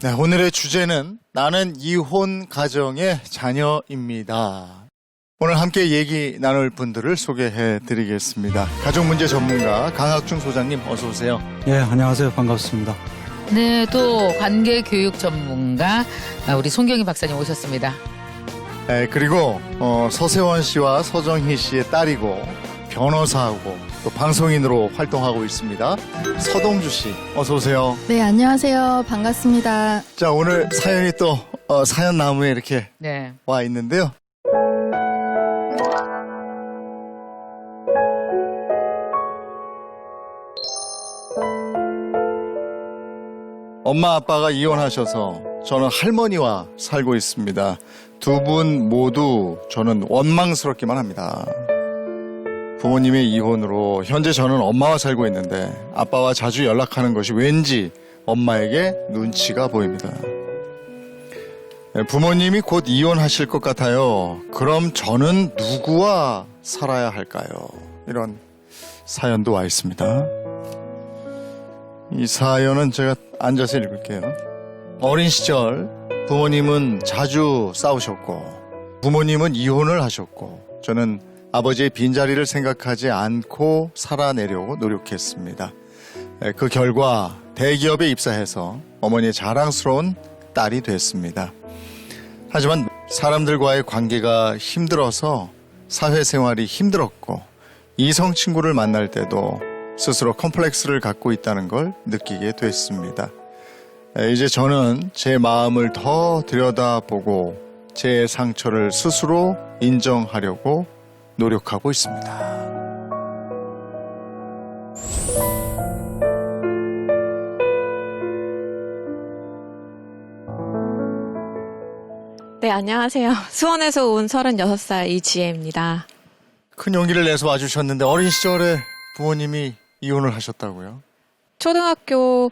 네, 오늘의 주제는 나는 이혼 가정의 자녀입니다. 오늘 함께 얘기 나눌 분들을 소개해 드리겠습니다. 가족문제 전문가 강학중 소장님 어서 오세요. 예, 안녕하세요. 반갑습니다. 네, 또 관계교육 전문가 우리 송경희 박사님 오셨습니다. 네, 그리고 서세원 씨와 서정희 씨의 딸이고 변호사하고 또 방송인으로 활동하고 있습니다. 서동주 씨 어서 오세요. 네, 안녕하세요. 반갑습니다. 자, 오늘 사연이 또 사연 나무에 이렇게 네. 와 있는데요. 엄마 아빠가 이혼하셔서 저는 할머니와 살고 있습니다. 두 분 모두 저는 원망스럽기만 합니다. 부모님의 이혼으로 현재 저는 엄마와 살고 있는데 아빠와 자주 연락하는 것이 왠지 엄마에게 눈치가 보입니다. 부모님이 곧 이혼하실 것 같아요. 그럼 저는 누구와 살아야 할까요? 이런 사연도 와 있습니다. 이 사연은 제가 앉아서 읽을게요. 어린 시절 부모님은 자주 싸우셨고 부모님은 이혼을 하셨고 저는 아버지의 빈자리를 생각하지 않고 살아내려고 노력했습니다. 그 결과 대기업에 입사해서 어머니의 자랑스러운 딸이 됐습니다. 하지만 사람들과의 관계가 힘들어서 사회생활이 힘들었고 이성 친구를 만날 때도 스스로 컴플렉스를 갖고 있다는 걸 느끼게 됐습니다. 이제 저는 제 마음을 더 들여다보고 제 상처를 스스로 인정하려고 노력하고 있습니다. 네, 안녕하세요. 수원에서 온 36살 이지혜입니다. 큰 용기를 내서 와주셨는데 어린 시절에 부모님이 이혼을 하셨다고요? 초등학교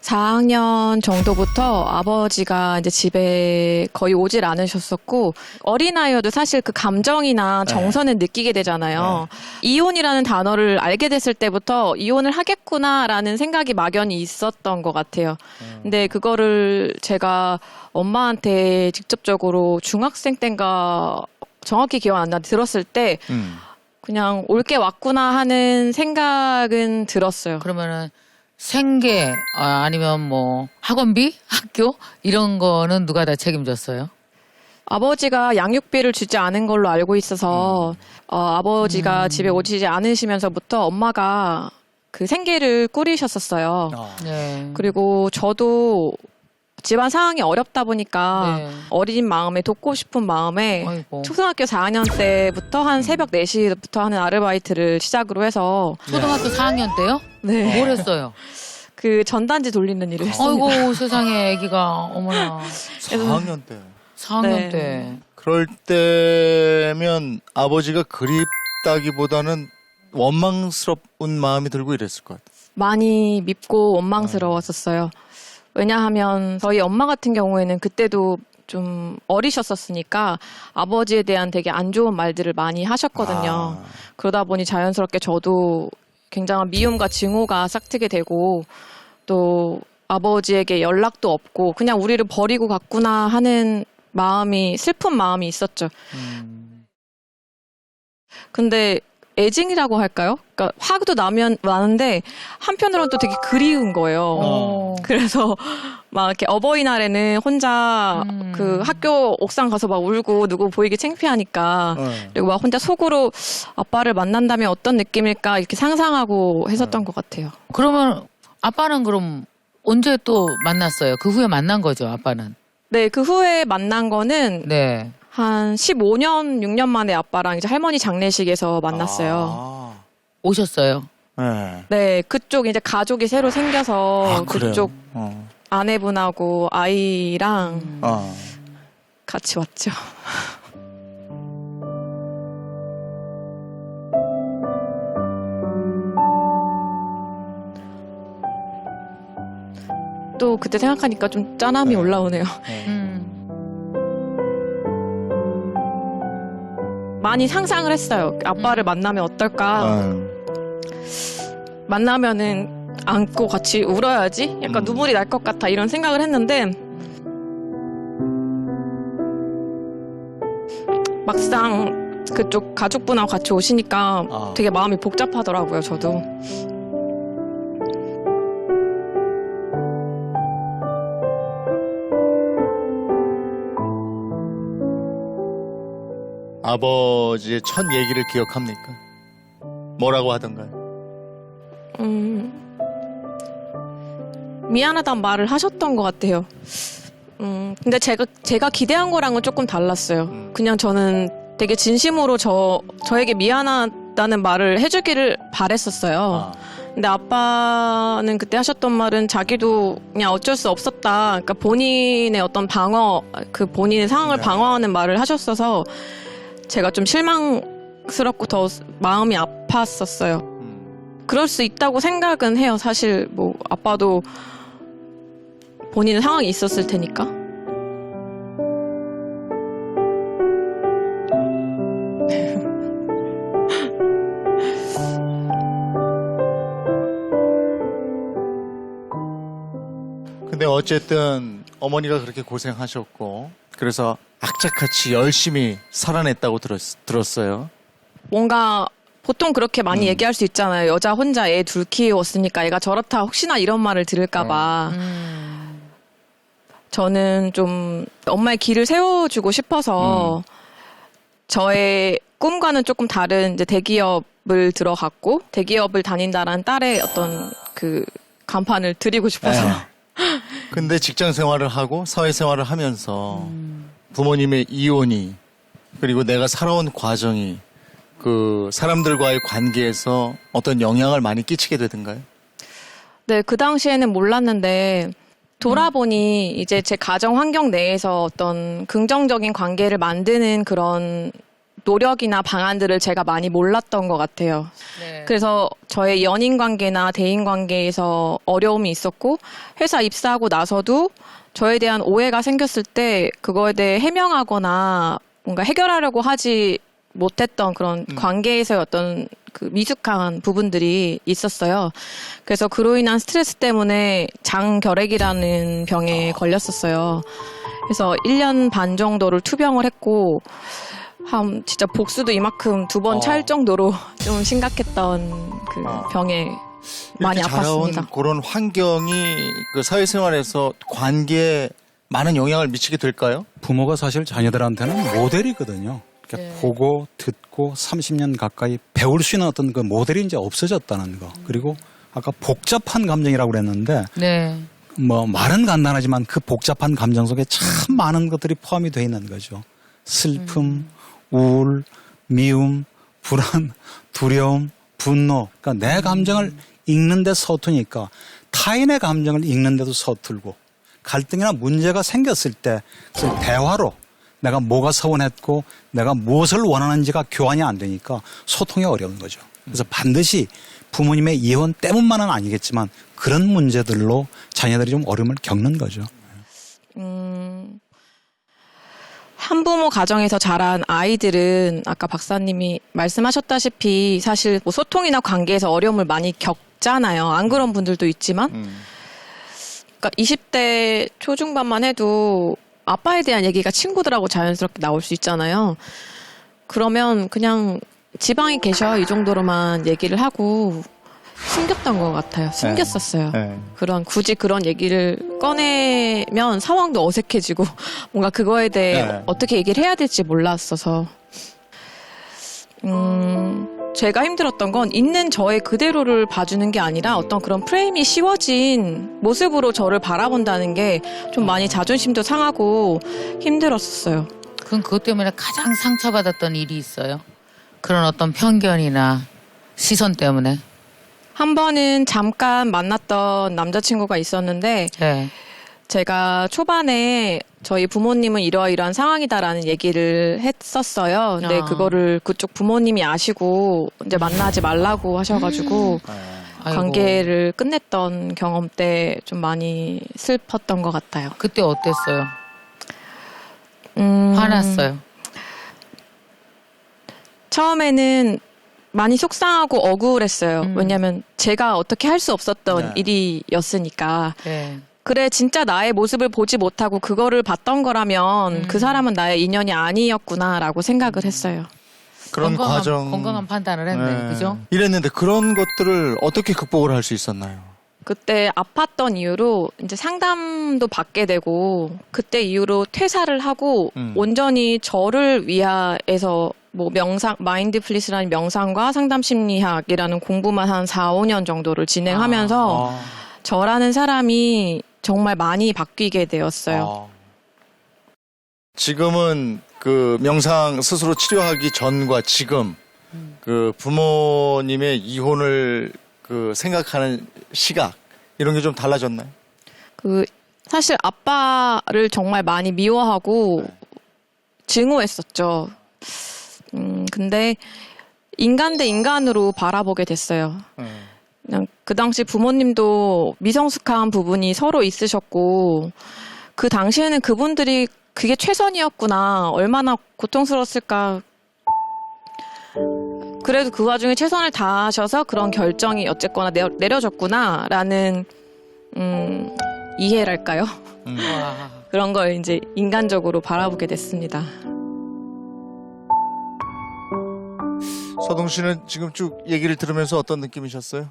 4학년 정도부터 아버지가 이제 집에 거의 오질 않으셨었고, 어린아이여도 사실 그 감정이나 정서는 느끼게 되잖아요. 이혼이라는 단어를 알게 됐을 때부터 이혼을 하겠구나라는 생각이 막연히 있었던 것 같아요. 근데 그거를 제가 엄마한테 직접적으로 중학생 때인가 정확히 기억 안 나는데 들었을 때 그냥 올 게 왔구나 하는 생각은 들었어요. 그러면은 생계 아니면 뭐 학원비, 학교 이런 거는 누가 다 책임졌어요? 아버지가 양육비를 주지 않은 걸로 알고 있어서 아버지가 집에 오지 않으시면서부터 엄마가 그 생계를 꾸리셨었어요. 네. 그리고 저도 집안 상황이 어렵다 보니까 네. 어린 마음에 돕고 싶은 마음에 아이고. 초등학교 4학년 때부터 한 새벽 4시부터 하는 아르바이트를 시작으로 해서 초등학교 4학년 때요? 네. 뭘 했어요? 그 전단지 돌리는 일을 했습니다. 아이고 세상에 아기가 어머나 4학년 때. 4학년 네. 때. 그럴 때면 아버지가 그립다기보다는 원망스러운 마음이 들고 이랬을 것 같아요. 많이 밉고 원망스러웠었어요. 왜냐하면 저희 엄마 같은 경우에는 그때도 좀 어리셨었으니까 아버지에 대한 되게 안 좋은 말들을 많이 하셨거든요. 그러다 보니 자연스럽게 저도 굉장한 미움과 증오가 싹트게 되고 또 아버지에게 연락도 없고 그냥 우리를 버리고 갔구나 하는 마음이 슬픈 마음이 있었죠. 근데 애증이라고 할까요? 그러니까 화도 나는데 한편으로는 또 되게 그리운 거예요. 그래서 막 이렇게 어버이날에는 혼자 그 학교 옥상 가서 막 울고 누구 보이기 창피하니까 그리고 막 혼자 속으로 아빠를 만난다면 어떤 느낌일까 이렇게 상상하고 했었던 것 같아요. 그러면 아빠는 그럼 언제 또 만났어요? 그 후에 만난 거죠, 아빠는? 네, 그 후에 만난 거는 네. 한 15년, 6년 만에 아빠랑 이제 할머니 장례식에서 만났어요. 오셨어요? 네. 네, 그쪽 이제 가족이 새로 생겨서 그래요? 그쪽 아내분하고 아이랑 같이 왔죠. 또 그때 생각하니까 좀 짠함이 올라오네요. 많이 상상을 했어요. 아빠를 만나면 어떨까. 만나면은 안고 같이 울어야지 약간 눈물이 날 것 같아 이런 생각을 했는데 막상 그쪽 가족분하고 같이 오시니까 되게 마음이 복잡하더라고요, 저도. 아버지의 첫 얘기를 기억합니까? 뭐라고 하던가요? 미안하단 말을 하셨던 것 같아요. 근데 제가 기대한 거랑은 조금 달랐어요. 그냥 저는 되게 진심으로 저에게 미안하다는 말을 해주기를 바랬었어요. 근데 아빠는 그때 하셨던 말은 자기도 그냥 어쩔 수 없었다. 그러니까 본인의 어떤 본인의 상황을 방어하는 말을 하셨어서 제가 좀 실망스럽고 더 마음이 아팠었어요. 그럴 수 있다고 생각은 해요. 사실 뭐 아빠도 본인의 상황이 있었을 테니까. 근데 어쨌든 어머니가 그렇게 고생하셨고 그래서 악착같이 열심히 살아냈다고 들었어요. 뭔가 보통 그렇게 많이 얘기할 수 있잖아요. 여자 혼자 애 둘 키웠으니까 애가 저렇다 혹시나 이런 말을 들을까봐. 저는 좀 엄마의 길을 세워주고 싶어서 저의 꿈과는 조금 다른 이제 대기업을 들어갔고 대기업을 다닌다라는 딸의 어떤 그 간판을 드리고 싶어서. 근데 직장 생활을 하고 사회 생활을 하면서 부모님의 이혼이 그리고 내가 살아온 과정이 그 사람들과의 관계에서 어떤 영향을 많이 끼치게 되던가요? 네, 그 당시에는 몰랐는데 돌아보니 이제 제 가정 환경 내에서 어떤 긍정적인 관계를 만드는 그런 노력이나 방안들을 제가 많이 몰랐던 것 같아요. 네. 그래서 저의 연인 관계나 대인 관계에서 어려움이 있었고 회사 입사하고 나서도 저에 대한 오해가 생겼을 때 그거에 대해 해명하거나 뭔가 해결하려고 하지 못했던 그런 관계에서의 어떤 그 미숙한 부분들이 있었어요. 그래서 그로 인한 스트레스 때문에 장결핵이라는 병에 걸렸었어요. 그래서 1년 반 정도를 투병을 했고 진짜 복수도 이만큼 2번 찰 정도로 좀 심각했던 그 병에 많이 이렇게 자라온 아팠습니다. 그런 환경이 그 사회생활에서 관계에 많은 영향을 미치게 될까요? 부모가 사실 자녀들한테는 모델이거든요. 그러니까 네. 보고 듣고 30년 가까이 배울 수 있는 어떤 그 모델이 이제 없어졌다는 거. 그리고 아까 복잡한 감정이라고 그랬는데 네. 뭐 말은 간단하지만 그 복잡한 감정 속에 참 많은 것들이 포함이 되어 있는 거죠. 슬픔, 우울, 미움, 불안, 두려움, 분노. 그러니까 내 감정을 읽는데 서투니까 타인의 감정을 읽는데도 서툴고 갈등이나 문제가 생겼을 때 그걸 대화로 내가 뭐가 서운했고 내가 무엇을 원하는지가 교환이 안 되니까 소통이 어려운 거죠. 그래서 반드시 부모님의 이혼 때문만은 아니겠지만 그런 문제들로 자녀들이 좀 어려움을 겪는 거죠. 한부모 가정에서 자란 아이들은 아까 박사님이 말씀하셨다시피 사실 뭐 소통이나 관계에서 어려움을 많이 겪잖아요. 안 그런 분들도 있지만 그러니까 20대 초중반만 해도 아빠에 대한 얘기가 친구들하고 자연스럽게 나올 수 있잖아요. 그러면 그냥 지방에 계셔 이 정도로만 얘기를 하고 숨겼던 것 같아요. 숨겼었어요. 굳이 그런 얘기를 꺼내면 상황도 어색해지고 뭔가 그거에 대해 어떻게 얘기를 해야 될지 몰랐어서 제가 힘들었던 건 있는 저의 그대로를 봐주는 게 아니라 어떤 그런 프레임이 씌워진 모습으로 저를 바라본다는 게 좀 많이 자존심도 상하고 힘들었었어요. 그럼 그것 때문에 가장 상처받았던 일이 있어요? 그런 어떤 편견이나 시선 때문에? 한 번은 잠깐 만났던 남자친구가 있었는데 네. 제가 초반에 저희 부모님은 이러이러한 상황이다라는 얘기를 했었어요. 근데 그거를 그쪽 부모님이 아시고 이제 만나지 말라고 하셔가지고 아이고. 관계를 끝냈던 경험 때 좀 많이 슬펐던 것 같아요. 그때 어땠어요? 화났어요? 처음에는 많이 속상하고 억울했어요. 음. 왜냐하면 제가 어떻게 할 수 없었던 네. 일이었으니까. 네. 그래 진짜 나의 모습을 보지 못하고 그거를 봤던 거라면 그 사람은 나의 인연이 아니었구나라고 생각을 했어요. 그런 과정. 건강한 판단을 했네. 네. 그죠? 이랬는데 그런 것들을 어떻게 극복을 할 수 있었나요? 그때 아팠던 이유로 이제 상담도 받게 되고 그때 이후로 퇴사를 하고 온전히 저를 위하여서 뭐 명상, 마인드풀리스라는 명상과 상담 심리학이라는 공부만 한 4, 5년 정도를 진행하면서 저라는 사람이 정말 많이 바뀌게 되었어요. 지금은 그 명상 스스로 치료하기 전과 지금 그 부모님의 이혼을 그 생각하는 시각 이런 게 좀 달라졌나요? 그 사실 아빠를 정말 많이 미워하고 증오했었죠. 근데 인간 대 인간으로 바라보게 됐어요. 그냥 그 당시 부모님도 미성숙한 부분이 서로 있으셨고 그 당시에는 그분들이 그게 최선이었구나. 얼마나 고통스러웠을까. 그래도 그 와중에 최선을 다하셔서 그런 결정이 어쨌거나 내려졌구나라는 이해랄까요? 와. 그런 걸 이제 인간적으로 바라보게 됐습니다. 서동 씨는 지금 쭉 얘기를 들으면서 어떤 느낌이셨어요?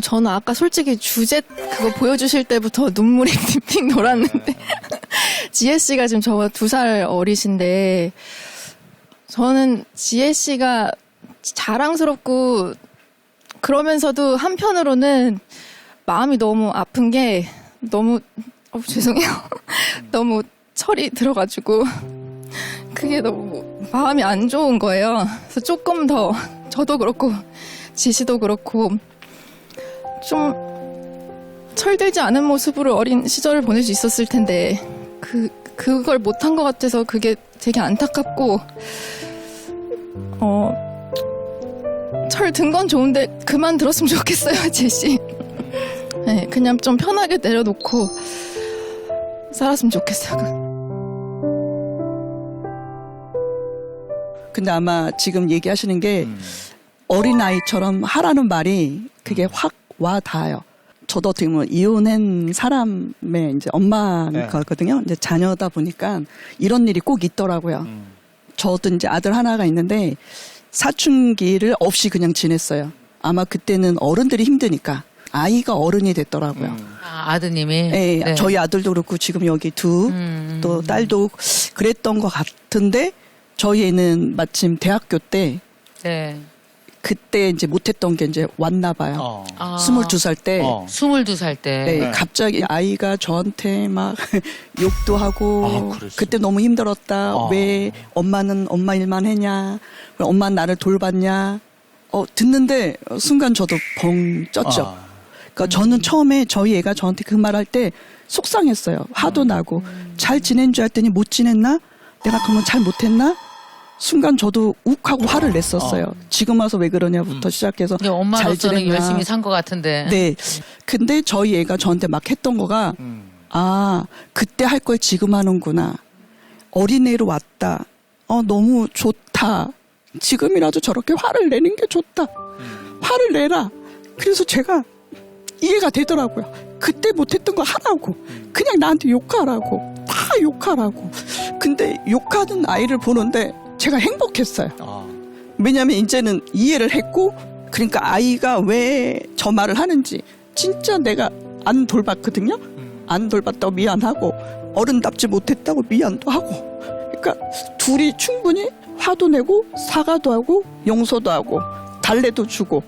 저는 아까 솔직히 주제 그거 보여주실 때부터 눈물이 핑핑 돌았는데 지혜 씨가 지금 저보다 2살 어리신데 저는 지혜 씨가 자랑스럽고 그러면서도 한편으로는 마음이 너무 아픈 게 너무 죄송해요. 너무 철이 들어가지고 그게 너무 마음이 안 좋은 거예요. 그래서 조금 더 저도 그렇고 지씨도 그렇고 좀 철들지 않은 모습으로 어린 시절을 보낼 수 있었을 텐데 그걸 못한 것 같아서 그게 되게 안타깝고 철 든 건 좋은데 그만 들었으면 좋겠어요, 제시. 네, 그냥 좀 편하게 내려놓고 살았으면 좋겠어요. 근데 아마 지금 얘기하시는 게 어린아이처럼 하라는 말이 그게 확 와 닿아요. 저도 어떻게 보면 이혼한 사람의 이제 엄마거든요. 이제 자녀다 보니까 이런 일이 꼭 있더라고요. 저도 이제 아들 하나가 있는데 사춘기를 없이 그냥 지냈어요. 아마 그때는 어른들이 힘드니까 아이가 어른이 됐더라고요. 아드님이. 네, 네. 저희 아들도 그렇고 지금 여기 또 딸도 그랬던 것 같은데 저희 애는 마침 대학교 때 네. 그때 이제 못했던 게 이제 왔나 봐요. 22살 때. 22살 때. 네, 갑자기 아이가 저한테 막 욕도 하고 그랬어요? 그때 너무 힘들었다. 왜 엄마는 엄마 일만 했냐. 왜 엄마는 나를 돌봤냐. 듣는데 순간 저도 벙 쪘죠. 그러니까 저는 처음에 저희 애가 저한테 그 말 할 때 속상했어요. 화도 나고 잘 지낸 줄 알았더니 못 지냈나? 내가 그러면 잘 못했나? 순간 저도 욱하고 화를 냈었어요. 지금 와서 왜 그러냐부터 시작해서 근데 잘 엄마로서는 지냈나? 열심히 산 것 같은데. 네. 근데 저희 애가 저한테 막 했던 거가 그때 할 걸 지금 하는구나. 어린애로 왔다. 너무 좋다. 지금이라도 저렇게 화를 내는 게 좋다. 화를 내라. 그래서 제가 이해가 되더라고요. 그때 못했던 거 하라고. 그냥 나한테 욕하라고. 다 욕하라고. 근데 욕하는 아이를 보는데 제가 행복했어요. 왜냐하면 이제는 이해를 했고 그러니까 아이가 왜 저 말을 하는지 진짜 내가 안 돌봤거든요. 안 돌봤다고 미안하고 어른답지 못했다고 미안도 하고 그러니까 둘이 충분히 화도 내고 사과도 하고 용서도 하고 달래도 주고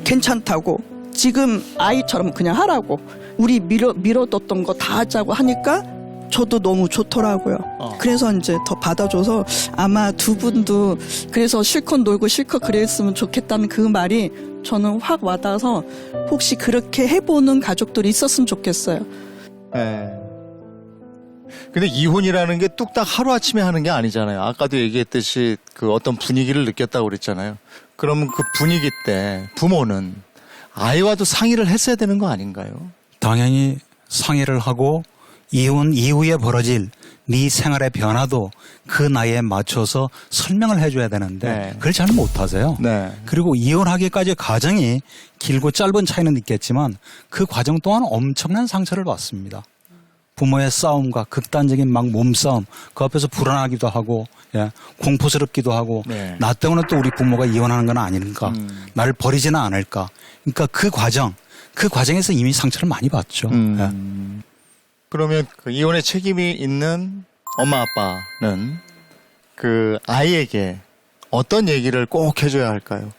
괜찮다고 지금 아이처럼 그냥 하라고 우리 미뤄뒀던 거 다 하자고 하니까 저도 너무 좋더라고요. 그래서 이제 더 받아줘서 아마 두 분도 그래서 실컷 놀고 실컷 그랬으면 좋겠다는 그 말이 저는 확 와닿아서 혹시 그렇게 해보는 가족들이 있었으면 좋겠어요. 네. 근데 이혼이라는 게 뚝딱 하루아침에 하는 게 아니잖아요. 아까도 얘기했듯이 그 어떤 분위기를 느꼈다고 그랬잖아요. 그러면 그 분위기 때 부모는 아이와도 상의를 했어야 되는 거 아닌가요? 당연히 상의를 하고 이혼 이후에 벌어질 네 생활의 변화도 그 나이에 맞춰서 설명을 해줘야 되는데 네. 그걸 잘 못하세요. 네. 그리고 이혼하기까지 과정이 길고 짧은 차이는 있겠지만 그 과정 동안 엄청난 상처를 받습니다. 부모의 싸움과 극단적인 막 몸싸움, 그 앞에서 불안하기도 하고, 예, 공포스럽기도 하고, 네. 나 때문에 또 우리 부모가 이혼하는 건 아닐까, 나를 버리지는 않을까. 그러니까 그 과정에서 이미 상처를 많이 받죠. 예. 그러면 그 이혼의 책임이 있는 엄마 아빠는 그 아이에게 어떤 얘기를 꼭 해줘야 할까요?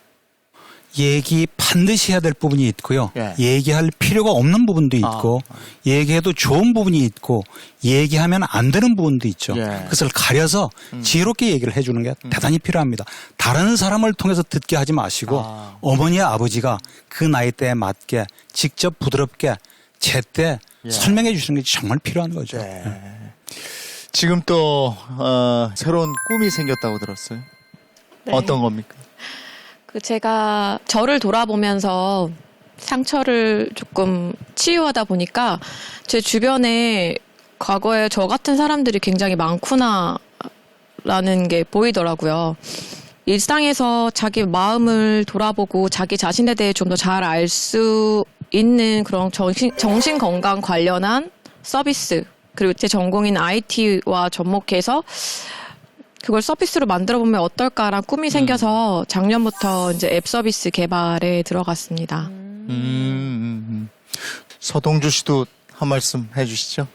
얘기 반드시 해야 될 부분이 있고요. 예. 얘기할 필요가 없는 부분도 있고, 얘기해도 좋은 부분이 있고, 얘기하면 안 되는 부분도 있죠. 예. 그것을 가려서 지혜롭게 얘기를 해주는 게 대단히 필요합니다. 다른 사람을 통해서 듣게 하지 마시고, 어머니와 아버지가 그 나이대에 맞게 직접 부드럽게 제때 예. 설명해 주시는 게 정말 필요한 거죠. 네. 지금 또 새로운 꿈이 생겼다고 들었어요. 네. 어떤 겁니까? 그 제가 저를 돌아보면서 상처를 조금 치유하다 보니까 제 주변에 과거에 저 같은 사람들이 굉장히 많구나라는 게 보이더라고요. 일상에서 자기 마음을 돌아보고 자기 자신에 대해 좀 더 잘 알 수 있는 그런 정신 건강 관련한 서비스, 그리고 제 전공인 IT와 접목해서 그걸 서비스로 만들어 보면 어떨까라는 꿈이 생겨서 작년부터 이제 앱 서비스 개발에 들어갔습니다. 서동주 씨도 한 말씀 해주시죠.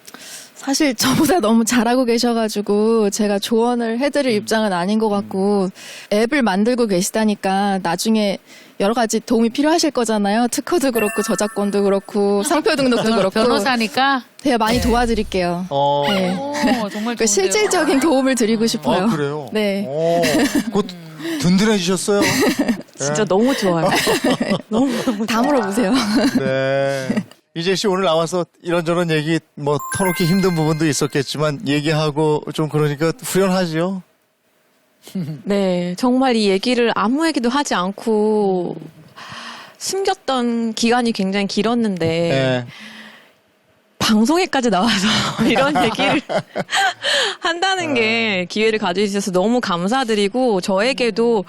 사실 저보다 너무 잘하고 계셔가지고 제가 조언을 해드릴 입장은 아닌 것 같고 앱을 만들고 계시다니까 나중에 여러 가지 도움이 필요하실 거잖아요. 특허도 그렇고 저작권도 그렇고 상표 등록도 그렇고 변호사니까. 제가 많이 도와드릴게요. 네. 오, 정말 그 좋은데요. 실질적인 도움을 드리고 싶어요. 그래요? 네. 곧 든든해지셨어요. 진짜 너무 좋아요. 다 물어보세요. 네. 이재 씨 오늘 나와서 이런저런 얘기 뭐 터놓기 힘든 부분도 있었겠지만 얘기하고 좀 그러니까 후련하죠. 네, 정말 이 얘기를 아무 얘기도 하지 않고 숨겼던 기간이 굉장히 길었는데 네. 방송에까지 나와서 이런 얘기를 한다는 게 기회를 가져주셔서 너무 감사드리고 저에게도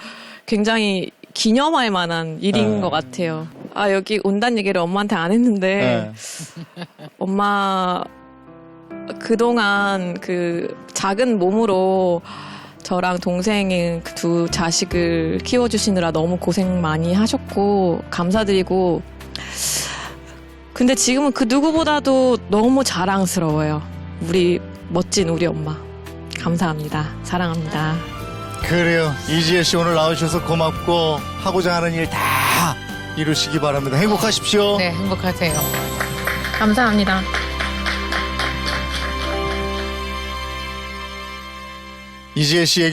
굉장히 기념할 만한 일인 것 같아요. 아, 여기 온다는 얘기를 엄마한테 안 했는데 엄마 그동안 그 작은 몸으로 저랑 동생의 그 두 자식을 키워주시느라 너무 고생 많이 하셨고 감사드리고 근데 지금은 그 누구보다도 너무 자랑스러워요. 우리 멋진 우리 엄마. 감사합니다. 사랑합니다. 그래요. 이지혜 씨 오늘 나오셔서 고맙고 하고자 하는 일 다 이루시기 바랍니다. 행복하십시오. 네, 행복하세요. 감사합니다. 이지혜 씨에게